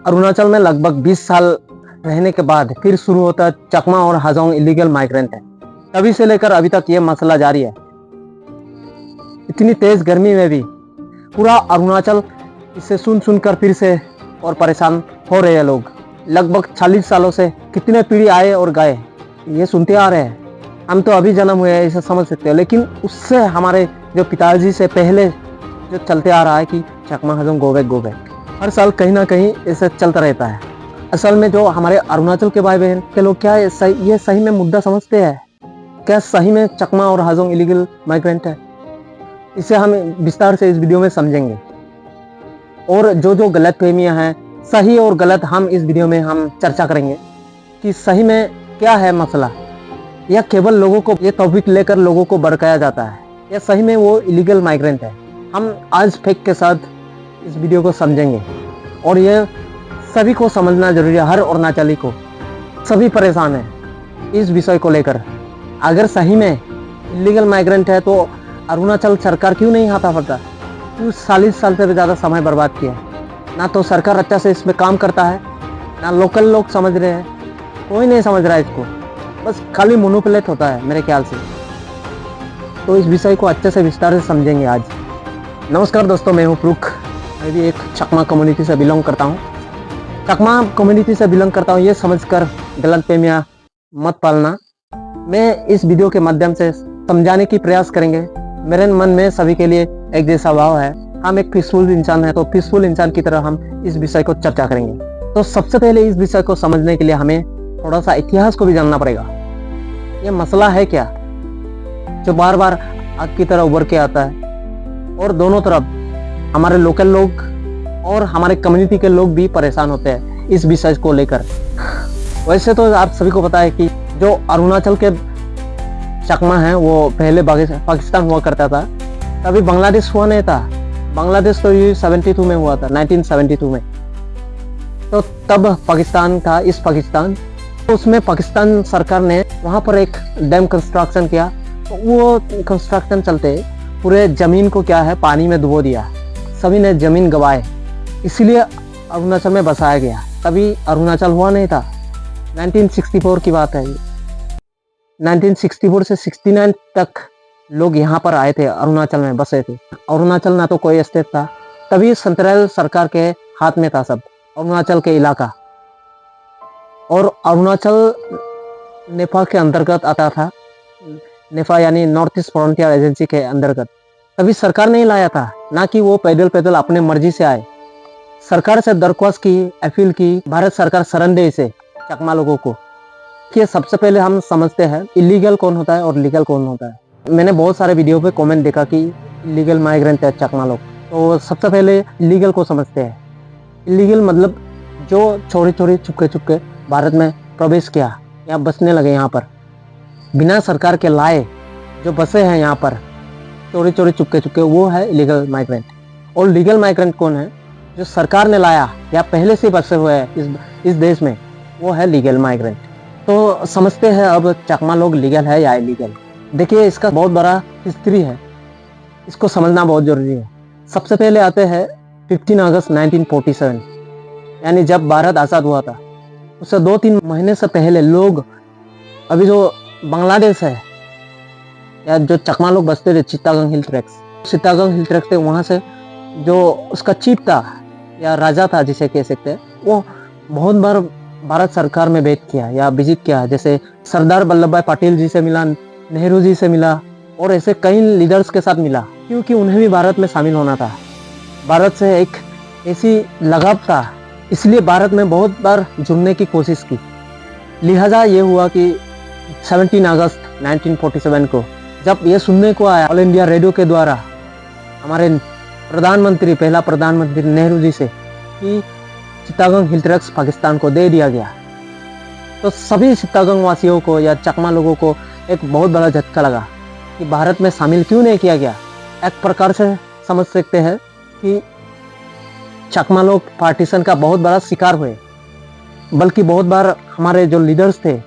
अरुणाचल में लगभग 20 साल रहने के बाद फिर शुरू होता चकमा और हाजोंग इलीगल माइग्रेंट है। तभी से लेकर अभी तक ये मसला जारी है। इतनी तेज गर्मी में भी पूरा अरुणाचल इसे सुनकर फिर से और परेशान हो रहे हैं लोग। लगभग 40 सालों से कितने पीढ़ी आए और गए ये सुनते आ रहे हैं। हम तो अभी जन्म हुए हैं इसे समझ सकते हैं, लेकिन उससे हमारे जो पिताजी से पहले जो चलते आ रहा है कि चकमा हाजोंग गो बैक हर साल कहीं ना कहीं इसे चलता रहता है। असल में जो हमारे अरुणाचल के भाई बहन के लोग क्या ये सही में मुद्दा समझते हैं? क्या सही में चकमा और हाजोंग इलीगल माइग्रेंट है? इसे हम विस्तार से इस वीडियो में समझेंगे और जो गलत फहमियाँ हैं, सही और गलत, हम इस वीडियो में हम चर्चा करेंगे कि सही में क्या है मसला, या केवल लोगों को ये टॉपिक लेकर लोगों को भड़काया जाता है, या सही में वो इलीगल माइग्रेंट है। हम आज फैक्ट के साथ इस वीडियो को समझेंगे और ये सभी को समझना जरूरी है। हर अरुणाचली को, सभी परेशान हैं इस विषय को लेकर। अगर सही में इलीगल माइग्रेंट है तो अरुणाचल सरकार क्यों नहीं हाथा पड़ता? क्यों 40 साल से भी ज़्यादा समय बर्बाद किया? ना तो सरकार अच्छा से इसमें काम करता है, ना लोकल लोग समझ रहे हैं, कोई नहीं समझ रहा है इसको, बस खाली मोनोपुलेट होता है मेरे ख्याल से। तो इस विषय को अच्छे से विस्तार से समझेंगे आज। नमस्कार दोस्तों, मैं हूँ प्रुख। मैं भी एक चकमा कम्युनिटी से बिलोंग करता हूँ। चकमा कम्युनिटी से बिलोंग करता हूँ ये समझकर गलतफहमियां मत पालना। मैं इस वीडियो के माध्यम से समझाने की प्रयास करेंगे। मेरे मन में सभी के लिए एक जैसा भाव है। हम एक पीसफुल इंसान है, तो पीसफुल इंसान की तरह हम इस विषय को चर्चा करेंगे। तो सबसे पहले इस विषय को समझने के लिए हमें थोड़ा सा इतिहास को भी जानना पड़ेगा। ये मसला है क्या जो बार बार आग की तरह उभर के आता है, और दोनों तरफ हमारे लोकल लोग और हमारे कम्युनिटी के लोग भी परेशान होते हैं इस विषय को लेकर। वैसे तो आप सभी को पता है कि जो अरुणाचल के चकमा है वो पहले पाकिस्तान हुआ करता था, तभी बांग्लादेश हुआ नहीं था। बांग्लादेश तो 72 में हुआ था, 1972 में। तो तब पाकिस्तान था, इस पाकिस्तान, तो उसमें पाकिस्तान सरकार ने वहाँ पर एक डैम कंस्ट्रक्शन किया। तो वो कंस्ट्रक्शन चलते पूरे जमीन को क्या है, पानी में डुबो दिया। सभी ने जमीन गंवाए, इसीलिए अरुणाचल में बसाया गया। तभी अरुणाचल हुआ नहीं था। 1964 की बात है। 1964 से 69 तक लोग यहाँ पर आए थे, अरुणाचल में बसे थे। अरुणाचल ना तो कोई स्टेट था, तभी सेंट्रल सरकार के हाथ में था सब अरुणाचल के इलाका। और अरुणाचल नेपाल के अंतर्गत आता था। नेपाल यानी नॉर्थ ईस्ट फ्रंटियर एजेंसी के अंतर्गत। तभी सरकार नहीं लाया था, ना कि वो पैदल अपने मर्जी से आए। सरकार से दरख्वास्त की, अपील की, भारत सरकार शरण दे इसे चकमा लोगों को। कि सबसे पहले हम समझते हैं इलीगल कौन होता है और लीगल कौन होता है। मैंने बहुत सारे वीडियो पे कमेंट देखा कि इलीगल माइग्रेंट है चकमा लोग। तो सबसे पहले इलीगल को समझते हैं। इलीगल मतलब जो चोरी चुपके भारत में प्रवेश किया या बसने लगे यहाँ पर बिना सरकार के लाए, जो बसे हैं यहाँ पर चोरी चुपके, वो है इलीगल माइग्रेंट। और लीगल माइग्रेंट कौन है? जो सरकार ने लाया या पहले से बसे हुए हैं इस देश में, वो है लीगल माइग्रेंट। तो समझते हैं अब चकमा लोग लीगल है या इलीगल। देखिए, इसका बहुत बड़ा हिस्ट्री है, इसको समझना बहुत जरूरी है। सबसे पहले आते हैं 15 अगस्त 1947, यानी जब भारत आज़ाद हुआ था। उससे 2-3 महीने से पहले लोग, अभी जो बांग्लादेश है या जो चकमा लोग बसते थे चित्तागंग हिल ट्रैक्स थे, वहाँ से जो उसका चीफ था या राजा था जिसे कह सकते हैं, वो बहुत बार भारत सरकार में भेंट किया या विजिट किया। जैसे सरदार वल्लभ भाई पटेल जी से मिला, नेहरू जी से मिला, और ऐसे कई लीडर्स के साथ मिला, क्योंकि उन्हें भी भारत में शामिल होना था। भारत से एक ऐसी लगाव था, इसलिए भारत में बहुत बार जुड़ने की कोशिश की। लिहाजा ये हुआ कि 17 अगस्त 1947 को जब ये सुनने को आया ऑल इंडिया रेडियो के द्वारा हमारे पहला प्रधानमंत्री नेहरू जी से कि चित्तागंग हिल ट्रैक्स पाकिस्तान को दे दिया गया, तो सभी चित्तागंग वासियों को या चकमा लोगों को एक बहुत बड़ा झटका लगा कि भारत में शामिल क्यों नहीं किया गया। एक प्रकार से समझ सकते हैं कि चकमा लोग पार्टीशन का बहुत बड़ा शिकार हुए। बल्कि बहुत बार हमारे जो लीडर्स थे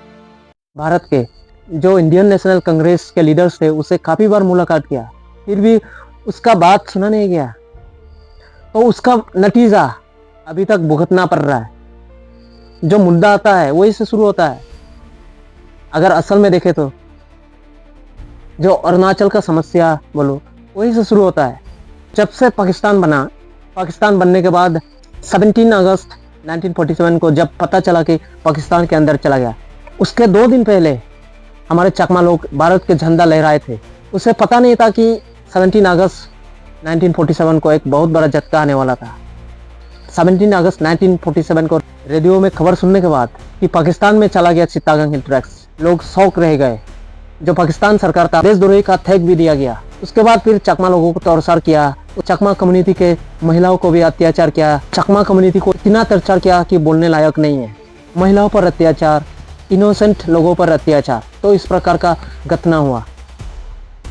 भारत के, जो इंडियन नेशनल कांग्रेस के लीडर्स थे, उससे काफ़ी बार मुलाकात किया, फिर भी उसका बात सुना नहीं गया। तो उसका नतीजा अभी तक भुगतना पड़ रहा है। जो मुद्दा आता है वही से शुरू होता है। अगर असल में देखे तो जो अरुणाचल का समस्या बोलो वही से शुरू होता है। जब से पाकिस्तान बना, पाकिस्तान बनने के बाद 17 अगस्त 1947 को जब पता चला कि पाकिस्तान के अंदर चला गया, उसके 2 दिन पहले हमारे चकमा लोग भारत के झंडा लहराए थे। उसे पता नहीं था कि 17 अगस्त 1947 को एक बहुत बड़ा झटका आने वाला था। 17 अगस्त 1947 को रेडियो में खबर सुनने के बाद कि पाकिस्तान में चला गया चित्तागंग इंटरेक्स, लोग शौक रह गए। जो पाकिस्तान सरकार था, देशद्रोही का थैग भी दिया गया। उसके बाद फिर चकमा लोगों को टॉर्चर किया, चकमा कम्युनिटी के महिलाओं को भी अत्याचार किया। चकमा कम्युनिटी को इतना टॉर्चर किया कि बोलने लायक नहीं है। महिलाओं पर अत्याचार, इनोसेंट लोगों पर अत्याचार, तो इस प्रकार का घटना हुआ।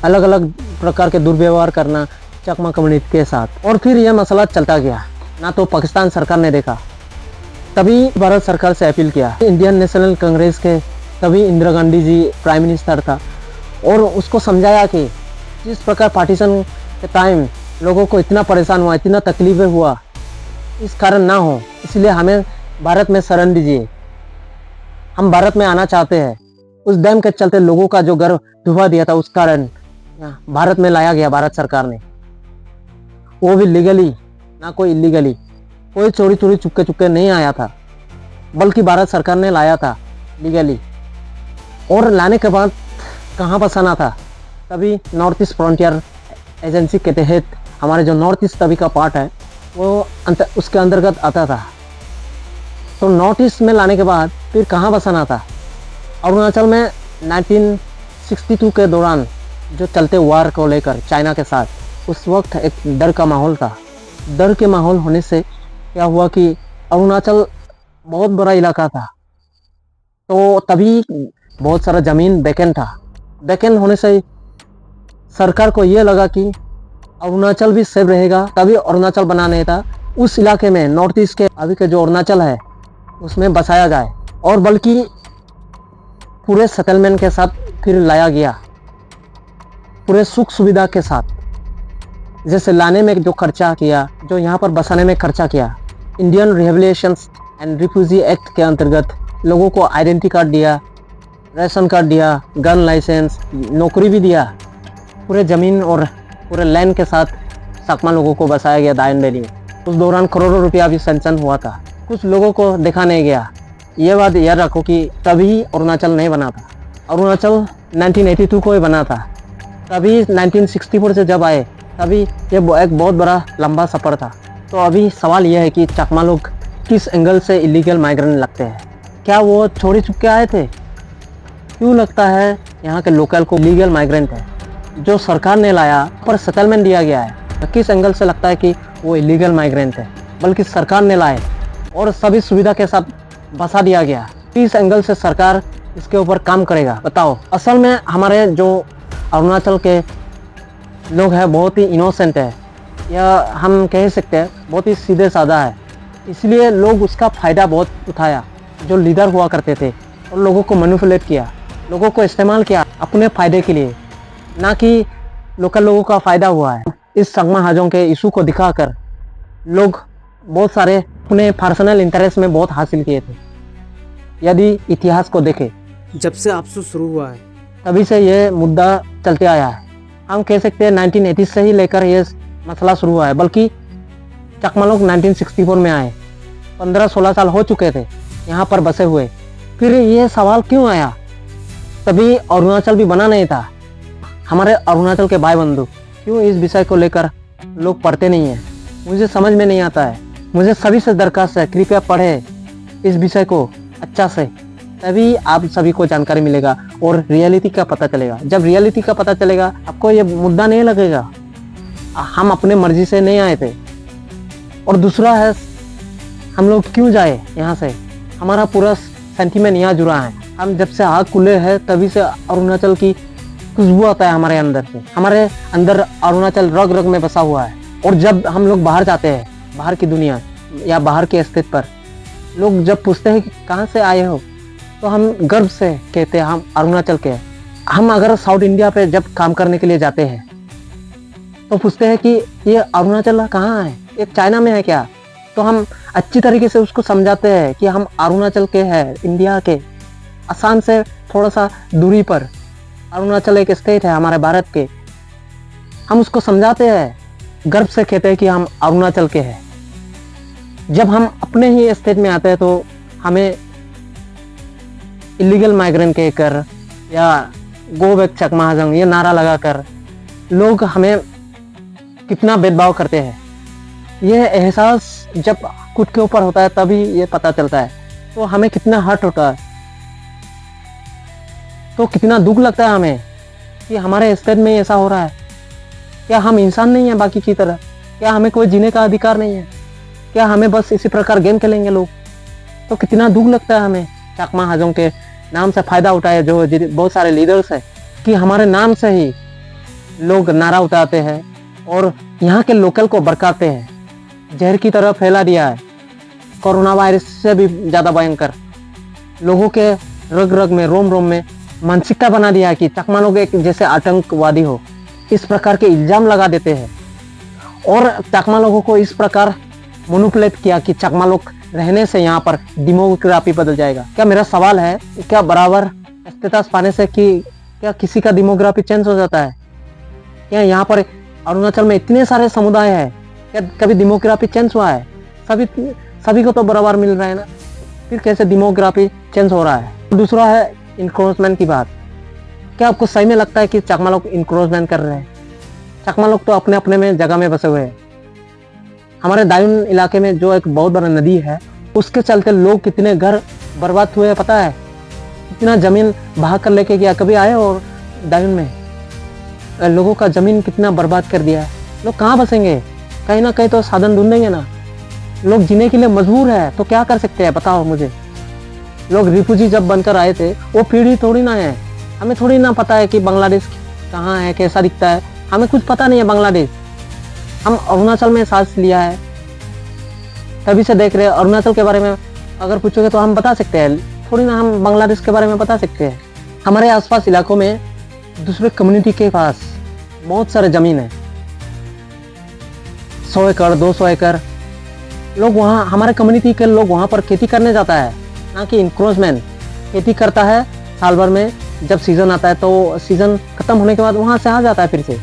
अलग अलग प्रकार के दुर्व्यवहार करना चकमा कम्युनिटी के साथ। और फिर यह मसला चलता गया। ना तो पाकिस्तान सरकार ने देखा, तभी भारत सरकार से अपील किया। इंडियन नेशनल कांग्रेस के तभी इंदिरा गांधी जी प्राइम मिनिस्टर था, और उसको समझाया कि जिस प्रकार पार्टीशन के टाइम लोगों को इतना परेशान हुआ, इतना तकलीफें हुआ, इस कारण ना हो, इसलिए हमें भारत में शरण दीजिए। हम भारत में आना चाहते हैं। उस डैम के चलते लोगों का जो घर डुबा दिया था, उस कारण भारत में लाया गया भारत सरकार ने, वो भी लीगली, ना कोई इलीगली। कोई चोरी चोरी चुपके चुपके नहीं आया था, बल्कि भारत सरकार ने लाया था लीगली। और लाने के बाद कहाँ बसाना था, तभी नॉर्थ ईस्ट फ्रंटियर एजेंसी के तहत हमारे जो नॉर्थ ईस्ट तभी का पार्ट है वो उसके अंतर्गत आता था। तो नॉर्थ ईस्ट में लाने के बाद फिर कहाँ बसाना था। अरुणाचल में 1962 के दौरान जो चलते वार को लेकर चाइना के साथ, उस वक्त एक डर का माहौल था। डर के माहौल होने से क्या हुआ कि अरुणाचल बहुत बड़ा इलाका था, तो तभी बहुत सारा ज़मीन वैकेंट था। वैकेंट होने से सरकार को ये लगा कि अरुणाचल भी सेफ रहेगा, तभी अरुणाचल बनाने था। उस इलाके में नॉर्थ ईस्ट के अभी के जो अरुणाचल है उसमें बसाया जाए, और बल्कि पूरे सेटलमेंट के साथ फिर लाया गया, पूरे सुख सुविधा के साथ। जैसे लाने में जो खर्चा किया, जो यहाँ पर बसाने में खर्चा किया, इंडियन रिहेबिलिटेशंस एंड रिफ्यूजी एक्ट के अंतर्गत लोगों को आइडेंटिटी कार्ड दिया, राशन कार्ड दिया, गन लाइसेंस, नौकरी भी दिया। पूरे ज़मीन और पूरे लैंड के साथ चकमा लोगों को बसाया गया दायन वैली में। उस दौरान करोड़ों रुपया भी सैंक्शन हुआ था। कुछ लोगों को देखा नहीं गया। ये बात याद रखो कि तभी अरुणाचल नहीं बना था। अरुणाचल 1982 को ही बना था। तभी 1964 से जब आए, तभी ये एक बहुत बड़ा लंबा सफ़र था। तो अभी सवाल यह है कि चकमा लोग किस एंगल से इलीगल माइग्रेंट लगते हैं। क्या वो चोरी चुपके आए थे? क्यों लगता है यहाँ के लोकल को लीगल माइग्रेंट है? जो सरकार ने लाया पर सेटलमेंट दिया गया है, किस एंगल से लगता है कि वो इलीगल माइग्रेंट है? बल्कि सरकार ने लाए और सभी सुविधा के साथ बसा दिया गया। इस एंगल से सरकार इसके ऊपर काम करेगा? बताओ। असल में हमारे जो अरुणाचल के लोग हैं बहुत ही इनोसेंट है, या हम कह सकते हैं बहुत ही सीधे साधा है। इसलिए लोग उसका फ़ायदा बहुत उठाया। जो लीडर हुआ करते थे और लोगों को मैनिपुलेट किया, लोगों को इस्तेमाल किया अपने फ़ायदे के लिए, ना कि लोकल लोगों का फ़ायदा हुआ है। इस चकमा हाजोंग के इशू को दिखाकर लोग बहुत सारे अपने पर्सनल इंटरेस्ट में बहुत हासिल किए थे। यदि इतिहास को देखें, जब से आपसू शुरू हुआ है तभी से ये मुद्दा चलते आया है। हम कह सकते हैं 1980 से ही लेकर ये मसला शुरू हुआ है। बल्कि चकमा लोग 1964 में आए, 15-16 साल हो चुके थे यहाँ पर बसे हुए। फिर ये सवाल क्यों आया? तभी अरुणाचल भी बना नहीं था। हमारे अरुणाचल के भाई बंधु क्यों इस विषय को लेकर लोग पढ़ते नहीं हैं? मुझे समझ में नहीं आता है। मुझे सभी से दरखास्त है, कृपया पढ़े इस विषय को अच्छा से, तभी आप सभी को जानकारी मिलेगा और रियलिटी का पता चलेगा। जब रियलिटी का पता चलेगा आपको ये मुद्दा नहीं लगेगा। हम अपने मर्जी से नहीं आए थे। और दूसरा है, हम लोग क्यों जाए यहाँ से? हमारा पूरा सेंटीमेंट यहाँ जुड़ा है। हम जब से हाथ खुले हैं तभी से अरुणाचल की खुशबू आता है हमारे अंदर से। हमारे अंदर अरुणाचल रग रग में बसा हुआ है। और जब हम लोग बाहर जाते हैं, बाहर की दुनिया या बाहर के स्थिति पर, लोग जब पूछते हैं कि कहाँ से आए हो, तो हम गर्व से कहते हैं हम अरुणाचल के हैं। हम अगर साउथ इंडिया पे जब काम करने के लिए जाते हैं तो पूछते हैं कि ये अरुणाचल कहाँ है? ये चाइना में है क्या? तो हम अच्छी तरीके से उसको समझाते हैं कि हम अरुणाचल के हैं, इंडिया के, असम से थोड़ा सा दूरी पर अरुणाचल एक स्टेट है हमारे भारत के। हम उसको समझाते हैं, गर्व से कहते हैं कि हम अरुणाचल के हैं। जब हम अपने ही स्टेट में आते हैं तो हमें इलीगल माइग्रेंट कहकर या गो बैक चकमा हजंग ये नारा लगाकर लोग हमें कितना भेदभाव करते हैं, ये एहसास जब खुद के ऊपर होता है तभी ये पता चलता है। तो हमें कितना हर्ट होता है, तो कितना दुख लगता है हमें कि हमारे स्टेट में ऐसा हो रहा है। क्या हम इंसान नहीं हैं बाकी की तरह? क्या हमें कोई जीने का अधिकार नहीं है? क्या हमें बस इसी प्रकार गेम खेलेंगे लोग? तो कितना दुख लगता है हमें। चकमा हाजोंग के नाम से फायदा उठाए जो बहुत सारे लीडर्स हैं कि हमारे नाम से ही लोग नारा उठाते हैं और यहाँ के लोकल को भड़काते हैं, जहर की तरह फैला दिया है। कोरोना वायरस से भी ज़्यादा भयंकर लोगों के रग रग में, रोम रोम में मानसिकता बना दिया है कि चकमा लोग एक जैसे आतंकवादी हो। इस प्रकार के इल्जाम लगा देते हैं और चकमा लोगों को इस प्रकार मैनिपुलेट किया कि चकमा लोग रहने से यहाँ पर डेमोग्राफी बदल जाएगा। क्या मेरा सवाल है, क्या बराबर स्टेटस पाने से कि क्या किसी का डेमोग्राफी चेंज हो जाता है? क्या यहाँ पर अरुणाचल में इतने सारे समुदाय हैं, क्या कभी डेमोग्राफी चेंज हुआ है? सभी को तो बराबर मिल रहा है ना, फिर कैसे डेमोग्राफी चेंज हो रहा है? दूसरा है इंक्रोचमेंट की बात। क्या आपको सही में लगता है कि चकमा लोग इंक्रोचमेंट कर रहे हैं? चकमा लोग तो अपने अपने में जगह में बसे हुए हैं। हमारे दायून इलाके में जो एक बहुत बड़ा नदी है, उसके चलते लोग कितने घर बर्बाद हुए पता है? कितना जमीन बहा कर लेके गया। कभी आए और दायून में लोगों का जमीन कितना बर्बाद कर दिया है। लोग कहाँ बसेंगे? कहीं ना कहीं तो साधन ढूंढेंगे ना। लोग जीने के लिए मजबूर है तो क्या कर सकते हैं बताओ मुझे। लोग रिफ्यूजी जब बनकर आए थे वो पीढ़ी थोड़ी ना है। हमें थोड़ी ना पता है कि बांग्लादेश कहाँ है, कैसा दिखता है, हमें कुछ पता नहीं है बांग्लादेश। हम अरुणाचल में सांस लिया है, तभी से देख रहे हैं। अरुणाचल के बारे में अगर पूछोगे तो हम बता सकते हैं, थोड़ी ना हम बांग्लादेश के बारे में बता सकते हैं। हमारे आसपास इलाकों में दूसरे कम्युनिटी के पास बहुत सारे जमीन है, 100 एकड़ 200 एकड़। लोग वहाँ, हमारे कम्युनिटी के लोग वहाँ पर खेती करने जाता है, ना कि इंक्रोचमेंट। खेती करता है साल भर में, जब सीजन आता है तो सीजन खत्म होने के बाद वहाँ से आ जाता है फिर से।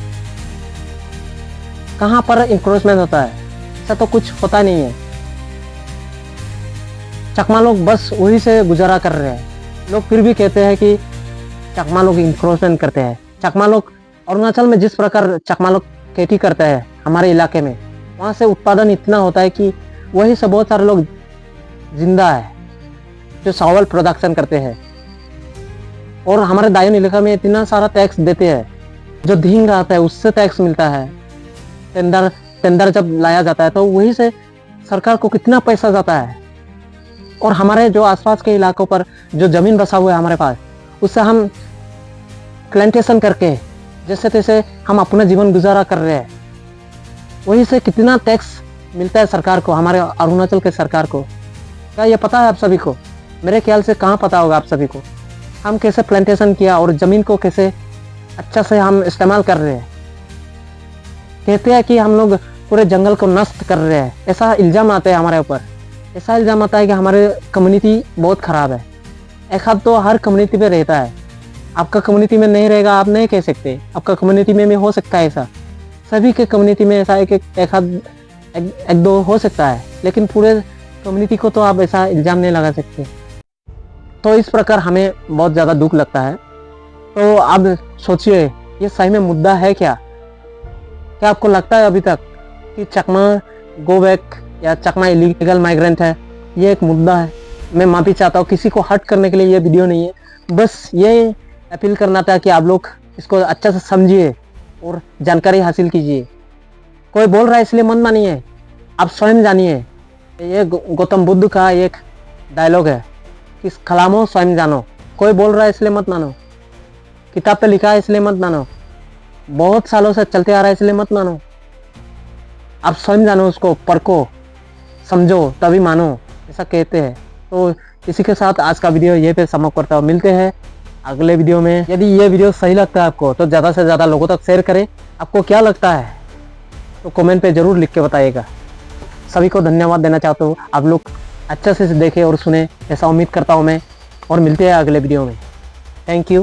कहाँ पर इंक्रोचमेंट होता है? ऐसा तो कुछ होता नहीं है। चकमा लोग बस वही से गुजारा कर रहे हैं। लोग फिर भी कहते हैं कि चकमा लोग इंक्रोचमेंट करते हैं। चकमा लोग अरुणाचल में जिस प्रकार चकमा लोग खेती करते हैं हमारे इलाके में, वहाँ से उत्पादन इतना होता है कि वही से बहुत सारे लोग जिंदा है जो चावल प्रोडक्शन करते हैं। और हमारे दायून इलाका में इतना सारा टैक्स देते हैं, जो धींग आता है उससे टैक्स मिलता है। टेंडर जब लाया जाता है तो वही से सरकार को कितना पैसा जाता है। और हमारे जो आसपास के इलाकों पर जो जमीन बसा हुआ है हमारे पास, उससे हम प्लांटेशन करके जैसे तैसे हम अपना जीवन गुजारा कर रहे हैं। वही से कितना टैक्स मिलता है सरकार को, हमारे अरुणाचल के सरकार को। क्या ये पता है आप सभी को? मेरे ख्याल से कहाँ पता होगा आप सभी को। हम कैसे प्लांटेशन किया और ज़मीन को कैसे अच्छा से हम इस्तेमाल कर रहे हैं। कहते हैं कि हम लोग पूरे जंगल को नष्ट कर रहे हैं, ऐसा इल्ज़ाम आता है हमारे ऊपर। ऐसा इल्ज़ाम आता है कि हमारे कम्युनिटी बहुत ख़राब है। एक हाथ तो हर कम्युनिटी में रहता है, आपका कम्युनिटी में नहीं रहेगा आप नहीं कह सकते। आपका कम्युनिटी में भी हो सकता है ऐसा, सभी के कम्युनिटी में ऐसा एक दो हो सकता है, लेकिन पूरे कम्युनिटी को तो आप ऐसा इल्ज़ाम नहीं लगा सकते। तो इस प्रकार हमें बहुत ज़्यादा दुख लगता है। तो अब सोचिए ये सही में मुद्दा है क्या? क्या आपको लगता है अभी तक कि चकमा गो बैक या चकमा इलीगल माइग्रेंट है, ये एक मुद्दा है? मैं माफ़ी चाहता हूँ, किसी को हर्ट करने के लिए ये वीडियो नहीं है, बस ये अपील करना था कि आप लोग इसको अच्छा से समझिए और जानकारी हासिल कीजिए। कोई बोल रहा है इसलिए मत मानिए, आप स्वयं जानिए। ये गौतम बुद्ध का एक डायलॉग है कि कलामो स्वयं जानो। कोई बोल रहा है इसलिए मत मानो, किताब पे लिखा है इसलिए मत मानो, बहुत सालों से चलते आ रहा है इसलिए मत मानो। आप स्वयं जानो, उसको परखो, समझो, तभी मानो, ऐसा कहते हैं। तो इसी के साथ आज का वीडियो ये पे समाप्त करता हूँ। मिलते हैं अगले वीडियो में। यदि ये वीडियो सही लगता है आपको तो ज़्यादा से ज़्यादा लोगों तक शेयर करें। आपको क्या लगता है तो कमेंट पे ज़रूर लिख के बताइएगा। सभी को धन्यवाद देना चाहता हूँ। आप लोग अच्छे से देखें और सुने, ऐसा उम्मीद करता हूँ मैं। और मिलते हैं अगले वीडियो में। Thank you.